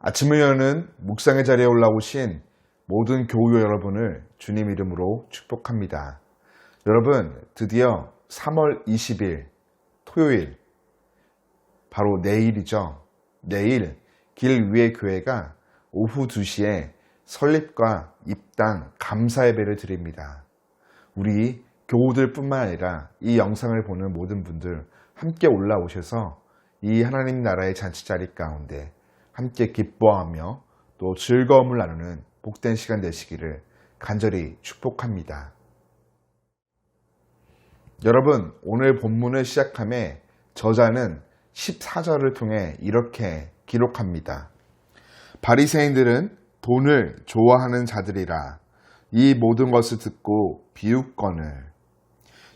아침을 여는 묵상의 자리에 올라오신 모든 교우 여러분을 주님 이름으로 축복합니다. 여러분, 드디어 3월 20일 토요일, 바로 내일이죠. 내일 길 위의 교회가 오후 2시에 설립과 입당 감사 예배를 드립니다. 우리 교우들 뿐만 아니라 이 영상을 보는 모든 분들 함께 올라오셔서 이 하나님 나라의 잔치자리 가운데 함께 기뻐하며 또 즐거움을 나누는 복된 시간 되시기를 간절히 축복합니다. 여러분, 오늘 본문을 시작함에 저자는 14절을 통해 이렇게 기록합니다. 바리새인들은 돈을 좋아하는 자들이라 이 모든 것을 듣고 비웃거늘.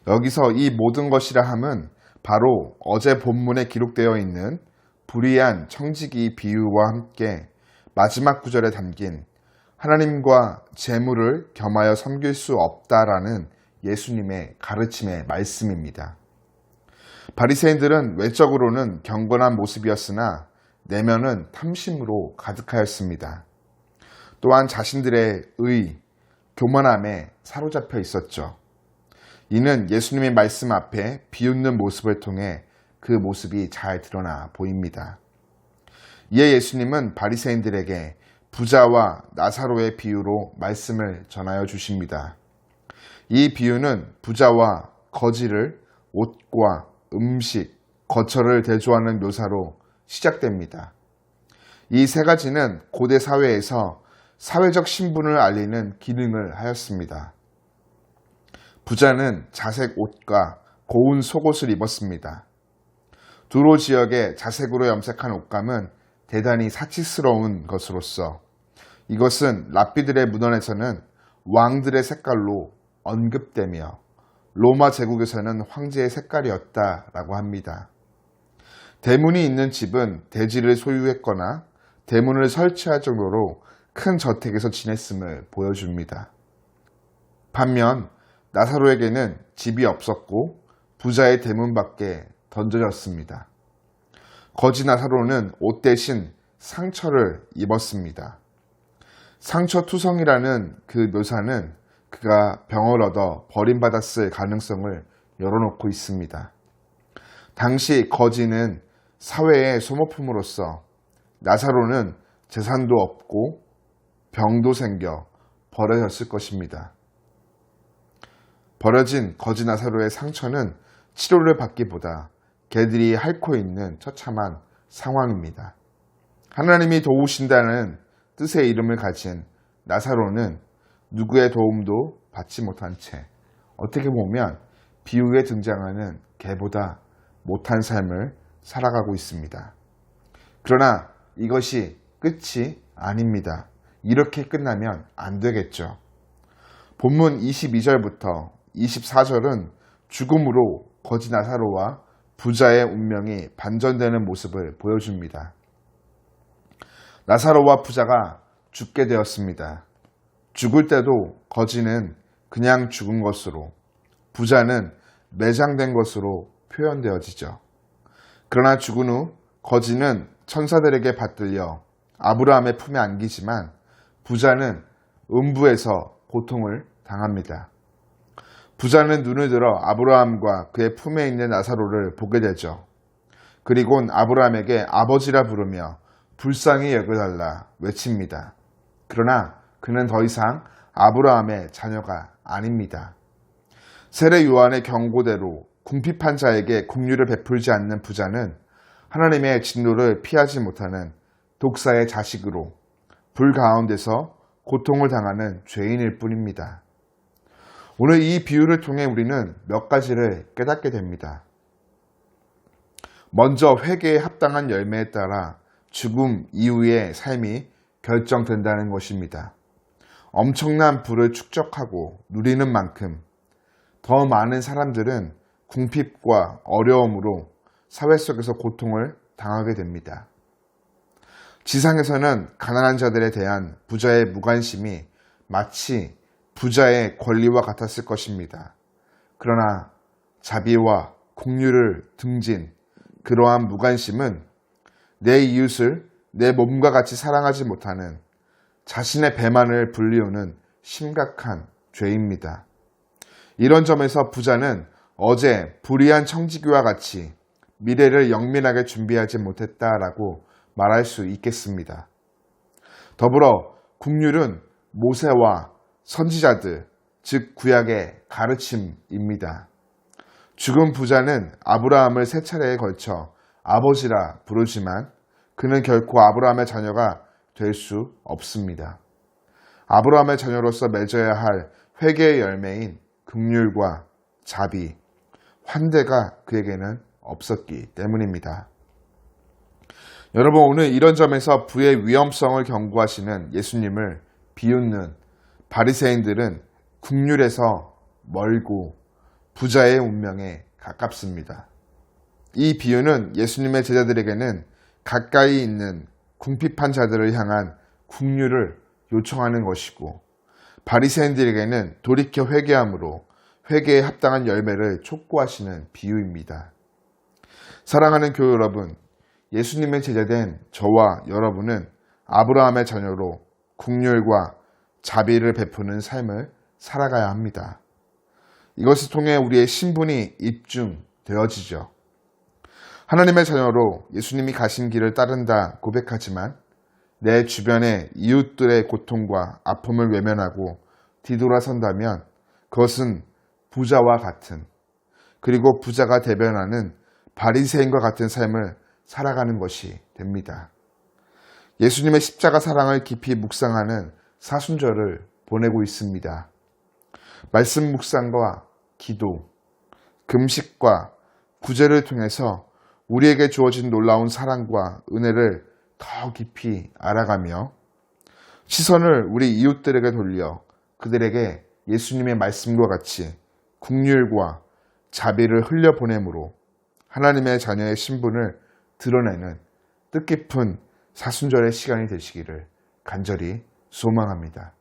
여기서 이 모든 것이라 함은 바로 어제 본문에 기록되어 있는 불의한 청지기 비유와 함께 마지막 구절에 담긴 하나님과 재물을 겸하여 섬길 수 없다라는 예수님의 가르침의 말씀입니다. 바리새인들은 외적으로는 경건한 모습이었으나 내면은 탐심으로 가득하였습니다. 또한 자신들의 교만함에 사로잡혀 있었죠. 이는 예수님의 말씀 앞에 비웃는 모습을 통해 그 모습이 잘 드러나 보입니다. 이에 예수님은 바리새인들에게 부자와 나사로의 비유로 말씀을 전하여 주십니다. 이 비유는 부자와 거지를 옷과 음식, 거처를 대조하는 묘사로 시작됩니다. 이 세 가지는 고대 사회에서 사회적 신분을 알리는 기능을 하였습니다. 부자는 자색 옷과 고운 속옷을 입었습니다. 두로 지역의 자색으로 염색한 옷감은 대단히 사치스러운 것으로서 이것은 랍비들의 문헌에서는 왕들의 색깔로 언급되며 로마 제국에서는 황제의 색깔이었다라고 합니다. 대문이 있는 집은 대지를 소유했거나 대문을 설치할 정도로 큰 저택에서 지냈음을 보여줍니다. 반면 나사로에게는 집이 없었고 부자의 대문 밖에 던져졌습니다. 거지 나사로는 옷 대신 상처를 입었습니다. 상처투성이라는 그 묘사는 그가 병을 얻어 버림받았을 가능성을 열어놓고 있습니다. 당시 거지는 사회의 소모품으로서 나사로는 재산도 없고 병도 생겨 버려졌을 것입니다. 버려진 거지 나사로의 상처는 치료를 받기보다 개들이 핥고 있는 처참한 상황입니다. 하나님이 도우신다는 뜻의 이름을 가진 나사로는 누구의 도움도 받지 못한 채 어떻게 보면 비유에 등장하는 개보다 못한 삶을 살아가고 있습니다. 그러나 이것이 끝이 아닙니다. 이렇게 끝나면 안 되겠죠. 본문 22절부터 24절은 죽음으로 거지 나사로와 부자의 운명이 반전되는 모습을 보여줍니다. 나사로와 부자가 죽게 되었습니다. 죽을 때도 거지는 그냥 죽은 것으로, 부자는 매장된 것으로 표현되어지죠. 그러나 죽은 후 거지는 천사들에게 받들려 아브라함의 품에 안기지만 부자는 음부에서 고통을 당합니다. 부자는 눈을 들어 아브라함과 그의 품에 있는 나사로를 보게 되죠. 그리고는 아브라함에게 아버지라 부르며 불쌍히 여겨달라 외칩니다. 그러나 그는 더 이상 아브라함의 자녀가 아닙니다. 세례 요한의 경고대로 궁핍한 자에게 긍휼을 베풀지 않는 부자는 하나님의 진노를 피하지 못하는 독사의 자식으로 불 가운데서 고통을 당하는 죄인일 뿐입니다. 오늘 이 비유를 통해 우리는 몇 가지를 깨닫게 됩니다. 먼저 회개에 합당한 열매에 따라 죽음 이후의 삶이 결정된다는 것입니다. 엄청난 부를 축적하고 누리는 만큼 더 많은 사람들은 궁핍과 어려움으로 사회 속에서 고통을 당하게 됩니다. 지상에서는 가난한 자들에 대한 부자의 무관심이 마치 부자의 권리와 같았을 것입니다. 그러나 자비와 긍휼을 등진 그러한 무관심은 내 이웃을 내 몸과 같이 사랑하지 못하는 자신의 배만을 불리우는 심각한 죄입니다. 이런 점에서 부자는 어제 불의한 청지기와 같이 미래를 영민하게 준비하지 못했다라고 말할 수 있겠습니다. 더불어 국률은 모세와 선지자들, 즉 구약의 가르침입니다. 죽은 부자는 아브라함을 세 차례에 걸쳐 아버지라 부르지만 그는 결코 아브라함의 자녀가 될 수 없습니다. 아브라함의 자녀로서 맺어야 할 회개의 열매인 긍휼과 자비, 환대가 그에게는 없었기 때문입니다. 여러분, 오늘 이런 점에서 부의 위험성을 경고하시는 예수님을 비웃는 바리새인들은 긍휼에서 멀고 부자의 운명에 가깝습니다. 이 비유는 예수님의 제자들에게는 가까이 있는 궁핍한 자들을 향한 긍휼을 요청하는 것이고, 바리새인들에게는 돌이켜 회개함으로 회개에 합당한 열매를 촉구하시는 비유입니다. 사랑하는 교회 여러분, 예수님의 제자된 저와 여러분은 아브라함의 자녀로 긍휼과 자비를 베푸는 삶을 살아가야 합니다. 이것을 통해 우리의 신분이 입증되어지죠. 하나님의 자녀로 예수님이 가신 길을 따른다 고백하지만 내 주변의 이웃들의 고통과 아픔을 외면하고 뒤돌아선다면 그것은 부자와 같은, 그리고 부자가 대변하는 바리새인과 같은 삶을 살아가는 것이 됩니다. 예수님의 십자가 사랑을 깊이 묵상하는 사순절을 보내고 있습니다. 말씀 묵상과 기도, 금식과 구제를 통해서 우리에게 주어진 놀라운 사랑과 은혜를 더 깊이 알아가며 시선을 우리 이웃들에게 돌려 그들에게 예수님의 말씀과 같이 긍휼과 자비를 흘려보내므로 하나님의 자녀의 신분을 드러내는 뜻깊은 사순절의 시간이 되시기를 간절히 소망합니다.